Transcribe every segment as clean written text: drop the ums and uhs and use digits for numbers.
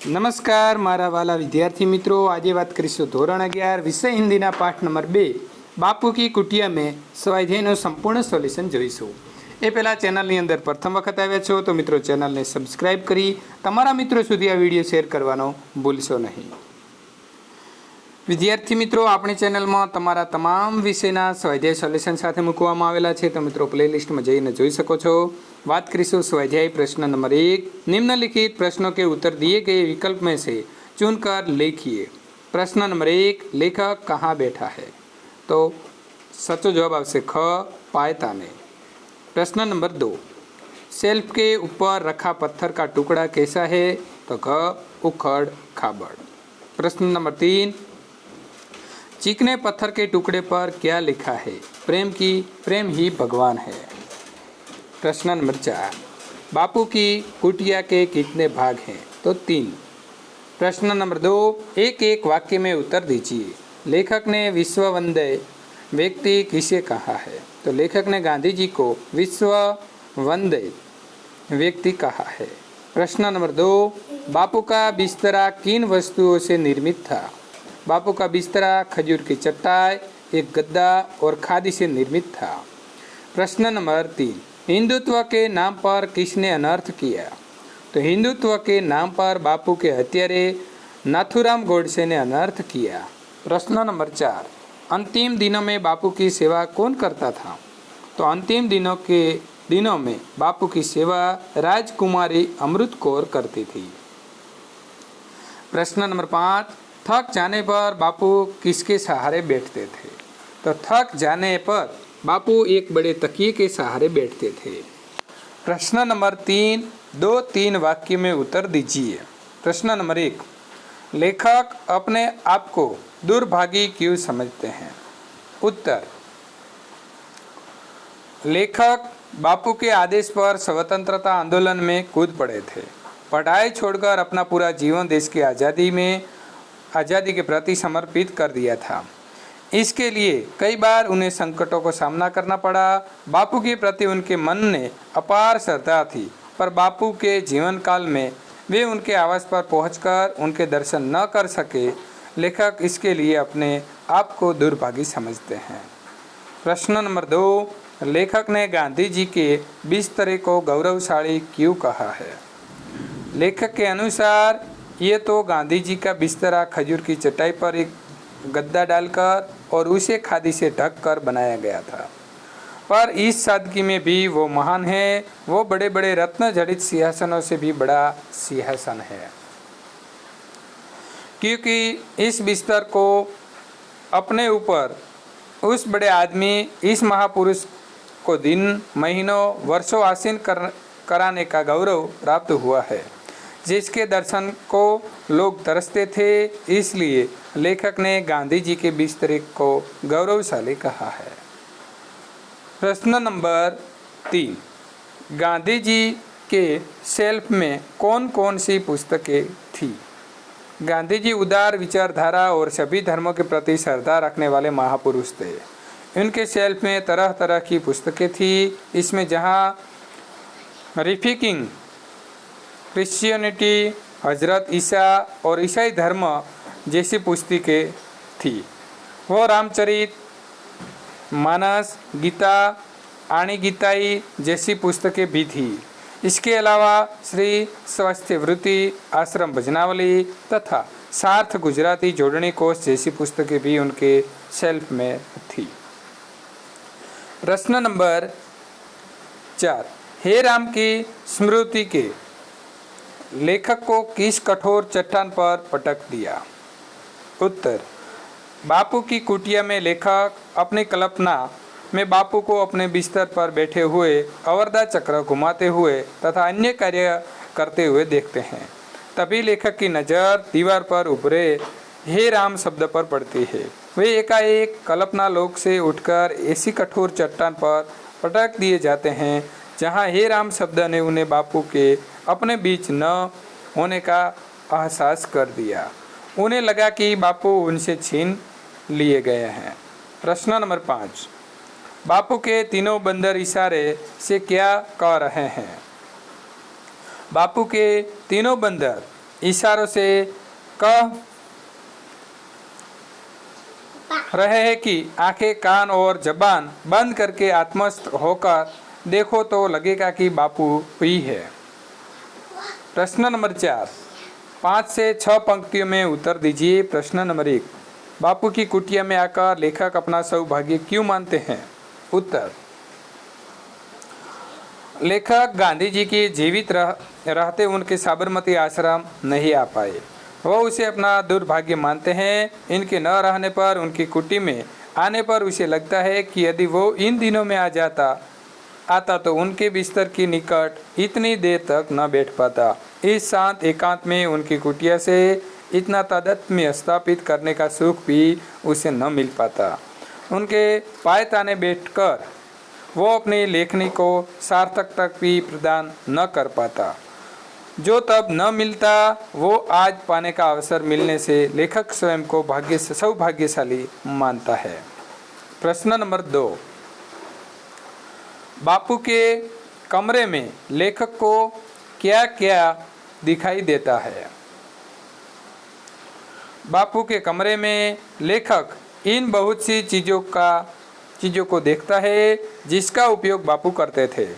નમસ્કાર મારા વાલા વિદ્યાર્થી મિત્રો, આજે વાત કરીશું ધોરણ 11 વિષય હિન્દીના પાઠ નંબર 2 બાપુ કી કુટિયા મેં સ્વાધ્યાયનું સંપૂર્ણ સોલ્યુશન જોઈશું। એ પહેલાં ચેનલની અંદર પ્રથમ વખત આવ્યા છો તો મિત્રો ચેનલને સબસ્ક્રાઈબ કરી તમારા મિત્રો સુધી આ વિડીયો શેર કરવાનો ભૂલશો નહીં। વિદ્યાર્થી મિત્રો, આપણી ચેનલમાં તમારા તમામ વિષયના સ્વાધ્યાય સોલ્યુશન સાથે મૂકવામાં આવેલા છે, તો મિત્રો પ્લેલિસ્ટમાં જઈને જોઈ શકો છો। बात करीશું स्वाध्याय प्रश्न नंबर 1। निम्नलिखित प्रश्नों के उत्तर दिए गए विकल्प में से चुनकर लिखिए। प्रश्न नंबर 1, लेखक कहाँ बैठा है? तो सचो जवाब आवश्य ख, पायताने। प्रश्न नंबर 2, शेल्फ के ऊपर रखा पत्थर का टुकड़ा कैसा है? तो घ, उखड़ खाबड़। प्रश्न नंबर 3, चिकने पत्थर के टुकड़े पर क्या लिखा है? प्रेम ही भगवान है। प्रश्न नंबर 4, बापू की कुटिया के कितने भाग हैं? तो 3। प्रश्न नंबर 2, एक एक वाक्य में उत्तर दीजिए। लेखक ने विश्व वंदे व्यक्ति किसे कहा है? तो लेखक ने गांधी जी को विश्व वंदे व्यक्ति कहा है। प्रश्न नंबर 2, बापू का बिस्तरा किन वस्तुओं से निर्मित था? बापू का बिस्तरा खजूर की चटाई, एक गद्दा और खादी से निर्मित था। प्रश्न नंबर 3, हिंदुत्व के नाम पर किसने अनर्थ किया? तो हिंदुत्व के नाम पर बापू के हत्यारे नाथूराम गोडसे ने अनर्थ किया। प्रश्न नंबर 4, अंतिम दिनों में बापू की सेवा कौन करता था? तो अंतिम दिनों में बापू की सेवा राजकुमारी अमृत कौर करती थी। प्रश्न नंबर 5, थक जाने पर बापू किसके सहारे बैठते थे? तो थक जाने पर बापू एक बड़े तकिए के सहारे बैठते थे। प्रश्न नंबर 3, 2-3 वाक्य में उत्तर दीजिए। प्रश्न नंबर 1, लेखक अपने आप को दुर्भागी क्यों समझते हैं? उत्तर, लेखक बापू के आदेश पर स्वतंत्रता आंदोलन में कूद पड़े थे। पढ़ाई छोड़कर अपना पूरा जीवन देश की आज़ादी के प्रति समर्पित कर दिया था। इसके लिए कई बार उन्हें संकटों को सामना करना पड़ा। बापू के प्रति उनके मन में अपार श्रद्धा थी, पर बापू के जीवन काल में वे उनके आवास पर पहुंचकर उनके दर्शन न कर सके। लेखक इसके लिए अपने आप को दुर्भागी समझते हैं। प्रश्न नंबर 2, लेखक ने गांधी जी के बिस्तरे को गौरवशाली क्यों कहा है? लेखक के अनुसार ये तो गांधी जी का बिस्तरा खजूर की चटाई पर एक गद्दा डालकर और उसे खादी से ढककर बनाया गया था, पर इस सादगी में भी वो महान है। वो बड़े बड़े रत्न जड़ित सिंहासनों से भी बड़ा सिंहासन है, क्योंकि इस बिस्तर को अपने ऊपर उस बड़े आदमी, इस महापुरुष को दिन महीनों वर्षों आसीन कराने का गौरव प्राप्त हुआ है, जिसके दर्शन को लोग तरसते थे। इसलिए लेखक ने गांधी जी के बिस्तरे को गौरवशाली कहा है। प्रश्न नंबर 3, गांधी जी के शेल्फ में कौन कौन सी पुस्तकें थी? गांधी जी उदार विचारधारा और सभी धर्मों के प्रति श्रद्धा रखने वाले महापुरुष थे। उनके शेल्फ में तरह तरह की पुस्तकें थी। इसमें जहाँ रिफिकिंग, क्रिश्चियनिटी, हजरत ईसा और ईसाई धर्म जैसी पुस्तकें थी, वो रामचरित मानस, गीता, आणी गीताई जैसी पुस्तकें भी थी। इसके अलावा श्री स्वास्थ्य वृत्ति, आश्रम भजनावली तथा सार्थ गुजराती जोड़नी कोश जैसी पुस्तकें भी उनके शेल्फ में थी। प्रश्न नंबर 4, हे राम की स्मृति के लेखक को किस कठोर चट्टान पर पटक दिया? उत्तर, बापू की कुटिया में लेखक अपनी कल्पना में बापू को अपने बिस्तर पर बैठे हुए अवरदा चक्र घुमाते हुए तथा अन्य कार्य करते हुए देखते हैं। तभी लेखक की नज़र दीवार पर उभरे हे राम शब्द पर पड़ती है। वे एकाएक कल्पना लोक से उठकर ऐसी कठोर चट्टान पर पटक दिए जाते हैं जहाँ हे राम शब्द ने उन्हें बापू के अपने बीच न होने का एहसास कर दिया। उन्हें लगा कि बापू उनसे छीन लिए गए हैं। प्रश्न नंबर 5, बापू के तीनों बंदर इशारे से क्या कह रहे हैं? बापू के तीनों बंदर इशारों से कह रहे हैं कि आंखें, कान और जबान बंद करके आत्मस्थ होकर देखो तो लगेगा कि बापू ही है। प्रश्न नंबर 4, 5 से 6 पंक्तियों में उत्तर दीजिए। प्रश्न नंबर 1, बापू की कुटिया में आकर लेखक अपना सौभाग्य क्यों मानते हैं? उत्तर, लेखक गांधी जी के जीवित रहते उनके साबरमती आश्रम नहीं आ पाए। वह उसे अपना दुर्भाग्य मानते हैं। इनके न रहने पर, उनकी कुटी में आने पर उसे लगता है कि यदि वो इन दिनों में आता तो उनके बिस्तर के निकट इतनी देर तक न बैठ पाता। इस शांत एकांत में उनकी कुटिया से इतना तादात्म्य स्थापित करने का सुख भी उसे न मिल पाता। उनके पायताने बैठकर वो अपनी लेखनी को सार्थक तक भी प्रदान न कर पाता। जो तब न मिलता वो आज पाने का अवसर मिलने से लेखक स्वयं को सौभाग्यशाली मानता है। प्रश्न नंबर 2, बापू के कमरे में लेखक को क्या क्या दिखाई देता है? बापू के कमरे में लेखक इन बहुत सी चीज़ों को देखता है जिसका उपयोग बापू करते थे।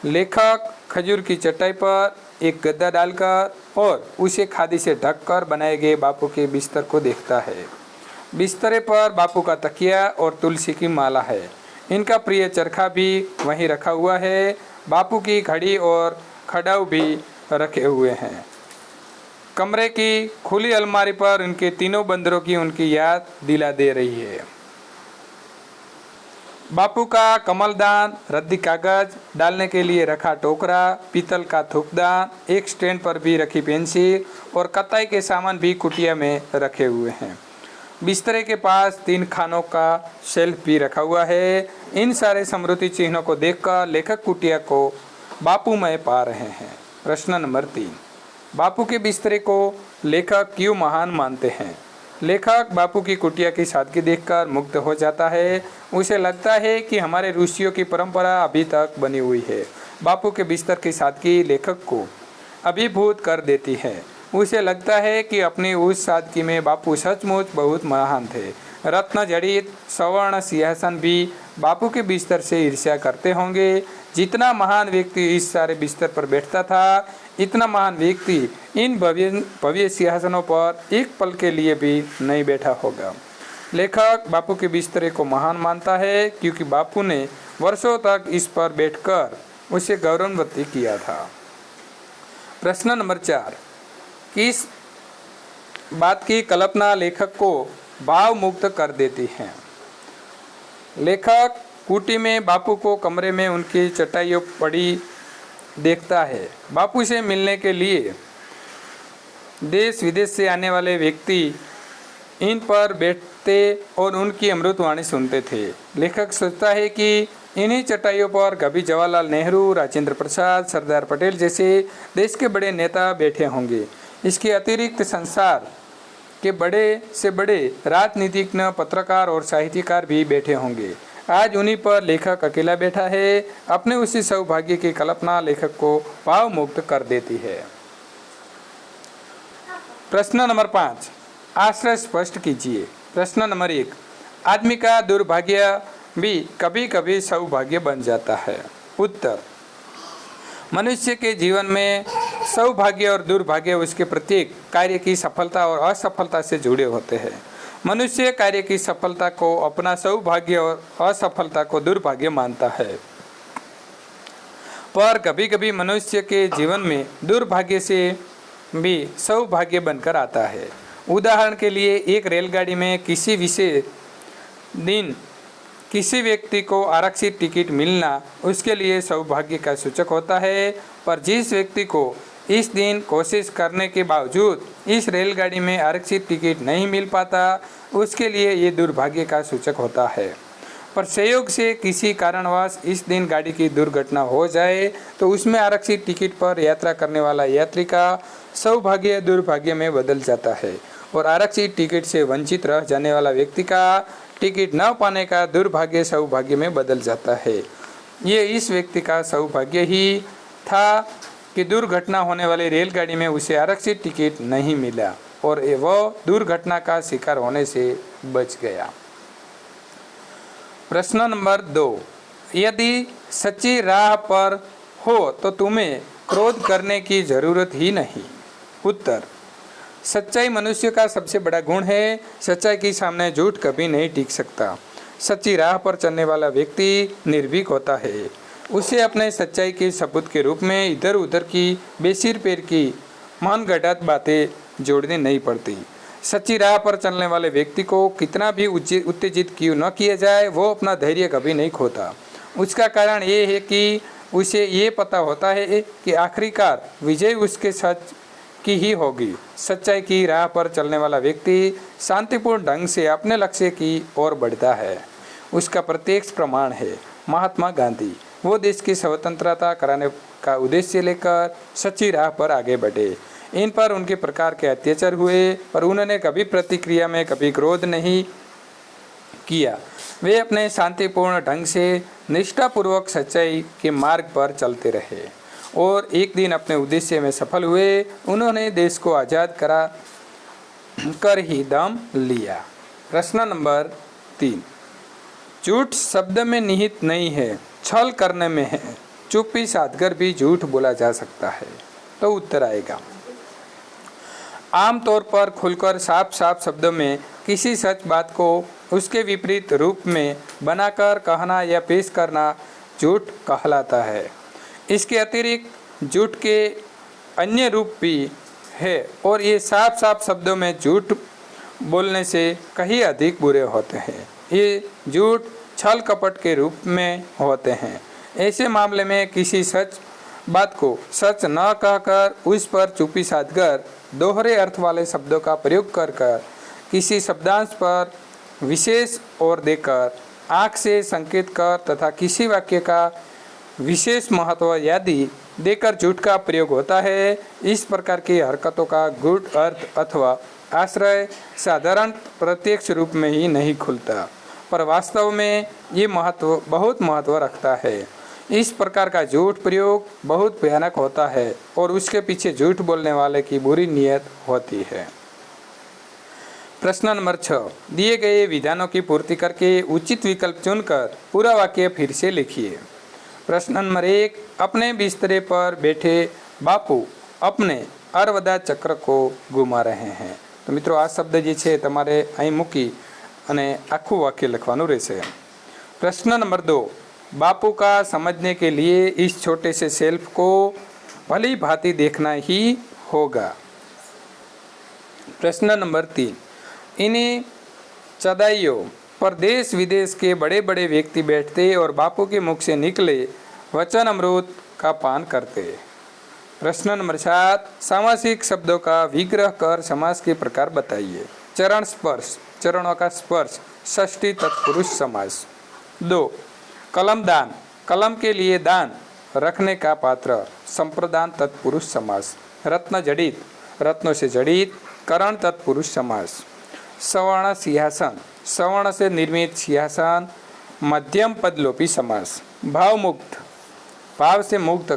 लेखक खजूर की चटाई पर एक गद्दा डालकर और उसे खादी से ढककर बनाए गए बापू के बिस्तर को देखता है। बिस्तरे पर बापू का तकिया और तुलसी की माला है। इनका प्रिय चरखा भी वहीं रखा हुआ है। बापू की घड़ी और खड़ाऊ भी रखे हुए हैं। कमरे की खुली अलमारी पर उनके तीनों बंदरों की उनकी याद दिला दे रही है। बापू का कमलदान, रद्दी कागज डालने के लिए रखा टोकरा, पीतल का थूकदान, एक स्टैंड पर भी रखी पेंसिल और कताई के सामान भी कुटिया में रखे हुए हैं। बिस्तरे के पास 3 खानों का शेल्फ भी रखा हुआ है। इन सारे स्मृति चिन्हों को देखकर लेखक कुटिया को बापूमय पा रहे हैं। प्रश्न नंबर 3, बापू के बिस्तरे को लेखक क्यों महान मानते हैं? लेखक बापू की कुटिया की सादगी देखकर मुग्ध हो जाता है। उसे लगता है कि हमारे ऋषियों की परंपरा अभी तक बनी हुई है। बापू के बिस्तर की सादगी लेखक को अभिभूत कर देती है। उसे लगता है कि अपनी उस सादगी में बापू सचमुच बहुत महान थे। रत्न जड़ित स्वर्ण सिंहासन भी बापू के बिस्तर से ईर्ष्या करते होंगे। जितना महान व्यक्ति इस सारे बिस्तर पर बैठता था, इतना महान व्यक्ति इन भव्य सिंहासनों पर एक पल के लिए भी नहीं बैठा होगा। लेखक बापू के बिस्तरे को महान मानता है क्योंकि बापू ने वर्षों तक इस पर बैठकर उसे गौरवान्वित किया था। प्रश्न नंबर 4, किस बात की कल्पना लेखक को भाव मुक्त कर देती है? लेखक कुटी में बापू को कमरे में उनकी चटाइयों पड़ी देखता है। बापू से मिलने के लिए देश विदेश से आने वाले व्यक्ति इन पर बैठते और उनकी अमृतवाणी सुनते थे। लेखक सोचता है कि इन्हीं चटाइयों पर कभी जवाहरलाल नेहरू, राजेंद्र प्रसाद, सरदार पटेल जैसे देश के बड़े नेता बैठे होंगे। इसके अतिरिक्त संसार के बड़े से बड़े राजनीतिज्ञ, पत्रकार और साहित्यकार भी बैठे होंगे। आज उन्हीं पर लेखक अकेला बैठा है। अपने उसी सौभाग्य की कल्पना लेखक को भाव मुक्त कर देती है। प्रश्न नंबर 5, आश्रय स्पष्ट कीजिए। प्रश्न नंबर 1, आदमी का दुर्भाग्य भी कभी कभी सौभाग्य बन जाता है। उत्तर, मनुष्य के जीवन में सौभाग्य और दुर्भाग्य उसके प्रत्येक कार्य की सफलता और असफलता से जुड़े होते हैं। मनुष्य कार्य की सफलता को अपना सौभाग्य और असफलता को दुर्भाग्य मानता है, पर कभी कभी मनुष्य के जीवन में दुर्भाग्य से भी सौभाग्य बनकर आता है। उदाहरण के लिए, एक रेलगाड़ी में किसी विशेष दिन किसी व्यक्ति को आरक्षित टिकट मिलना उसके लिए सौभाग्य का सूचक होता है, पर जिस व्यक्ति को इस दिन कोशिश करने के बावजूद इस रेलगाड़ी में आरक्षित टिकट नहीं मिल पाता, उसके लिए ये दुर्भाग्य का सूचक होता है। पर संयोग से किसी कारणवश इस दिन गाड़ी की दुर्घटना हो जाए तो उसमें आरक्षित टिकट पर यात्रा करने वाला यात्री का सौभाग्य दुर्भाग्य में बदल जाता है और आरक्षित टिकट से वंचित रह जाने वाला व्यक्ति का टिकट न पाने का दुर्भाग्य सौभाग्य में बदल जाता है। ये इस व्यक्ति का सौभाग्य ही था कि दुर्घटना होने वाली रेलगाड़ी में उसे आरक्षित टिकट नहीं मिला और वह दुर्घटना का शिकार होने से बच गया। प्रश्न नंबर 2, यदि सच्ची राह पर हो तो तुम्हें क्रोध करने की जरूरत ही नहीं। उत्तर, सच्चाई मनुष्य का सबसे बड़ा गुण है। सच्चाई के सामने झूठ कभी नहीं टिक सकता। सच्ची राह पर चलने वाला व्यक्ति निर्भीक होता है। उसे अपने सच्चाई के सबूत के रूप में इधर उधर की बेसिर पैर की मनगढ़ंत बातें जोड़नी नहीं पड़ती। सच्ची राह पर चलने वाले व्यक्ति को कितना भी उत्तेजित क्यों न किया जाए, वो अपना धैर्य कभी नहीं खोता। उसका कारण ये है कि उसे ये पता होता है कि आखिरकार विजय उसके सच की ही होगी। सच्चाई की राह पर चलने वाला व्यक्ति शांतिपूर्ण ढंग से अपने लक्ष्य की ओर बढ़ता है। उसका प्रत्यक्ष प्रमाण है महात्मा गांधी। वो देश की स्वतंत्रता कराने का उद्देश्य लेकर सच्ची राह पर आगे बढ़े। इन पर उनके प्रकार के अत्याचार हुए, पर उन्होंने कभी प्रतिक्रिया में कभी क्रोध नहीं किया। वे अपने शांतिपूर्ण ढंग से निष्ठापूर्वक सच्चाई के मार्ग पर चलते रहे और एक दिन अपने उद्देश्य में सफल हुए। उन्होंने देश को आज़ाद करा कर ही दम लिया। प्रश्न नंबर 3, झूठ शब्द में निहित नहीं है, छल करने में है। चुप्पी साधकर भी झूठ बोला जा सकता है। तो उत्तर आएगा, आमतौर पर खुलकर साफ साफ शब्दों में किसी सच बात को उसके विपरीत रूप में बनाकर कहना या पेश करना झूठ कहलाता है। इसके अतिरिक्त झूठ के अन्य रूप भी है और ये साफ साफ शब्दों में झूठ बोलने से कहीं अधिक बुरे होते हैं। ये झूठ छल कपट के रूप में होते हैं। ऐसे मामले में किसी सच बात को सच न कहकर उस पर चुप्पी साधकर दोहरे अर्थ वाले शब्दों का प्रयोग कर किसी शब्दांश पर विशेष और देकर, आँख से संकेत कर तथा किसी वाक्य का विशेष महत्व आदि देकर झूठ का प्रयोग होता है। इस प्रकार की हरकतों का गूढ़ अर्थ अथवा आश्रय साधारण प्रत्यक्ष रूप में ही नहीं खुलता, पर वास्तव में ये बहुत महत्व रखता है। इस प्रकार का झूठ प्रयोग बहुत भयानक होता है और उसके पीछे झूठ बोलने वाले की बुरी नीयत होती है। प्रश्न नंबर 6, दिए गए विधानों की पूर्ति करके उचित विकल्प चुनकर पूरा वाक्य फिर से लिखिए। प्रश्न नंबर 1, अपने बिस्तरे पर बैठे बापू अपने अरवदा चक्र को घुमा रहे हैं। तो मित्रों, आ शब्द जे छे तमारे અહીં મૂકી અને આખું વાક્ય લખવાનું રહેશે। प्रश्न नंबर 2, बापू का समझने के लिए इस छोटे से शेल्फ को भली भांति देखना ही होगा। प्रश्न नंबर 3, इन्हीं चदाइयों पर देश विदेश के बड़े बड़े व्यक्ति बैठते और बापू के मुख से निकले वचन अमृत का पान करते। प्रश्न नंबर 7, सामासिक शब्दों का विग्रह कर समास के प्रकार बताइए। चरण स्पर्श, चरणों का स्पर्श, षष्ठी तत्पुरुष समास। 2, कलम दान, कलम के लिए दान रखने का पात्र, संप्रदान तत्पुरुष समास। रत्न जड़ित, रत्नों से जड़ित, करण तत्पुरुष समास। सवर्ण सिंहासन, सवर्ण से निर्मित सिंहासन, मध्यम पदलोपी समास। भाव मुक्त, भाव से मुक्त,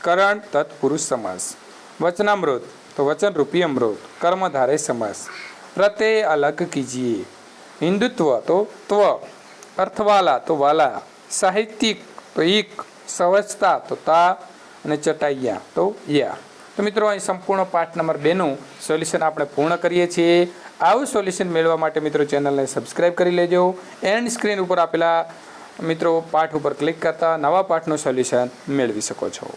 करण तत्पुरुष समास। वचनामृत, तो वचन रूपी अमृत, कर्मधारय समास। प्रत्यय अलग कीजिए, हिंदुत्व तो त्व, अर्थवाला तो वाला, साहित्यिक तो इक, सहजता तो ता અને ચટાઈયા તો યા। તો મિત્રો અહીં સંપૂર્ણ પાઠ નંબર 2નું સોલ્યુશન આપણે પૂર્ણ કરીએ છીએ। આવું સોલ્યુશન મેળવવા માટે મિત્રો ચેનલને સબસ્ક્રાઈબ કરી લેજો। એન્ડ સ્ક્રીન ઉપર આપેલા મિત્રો પાઠ ઉપર ક્લિક કરતા નવા પાઠનું સોલ્યુશન મેળવી શકો છો।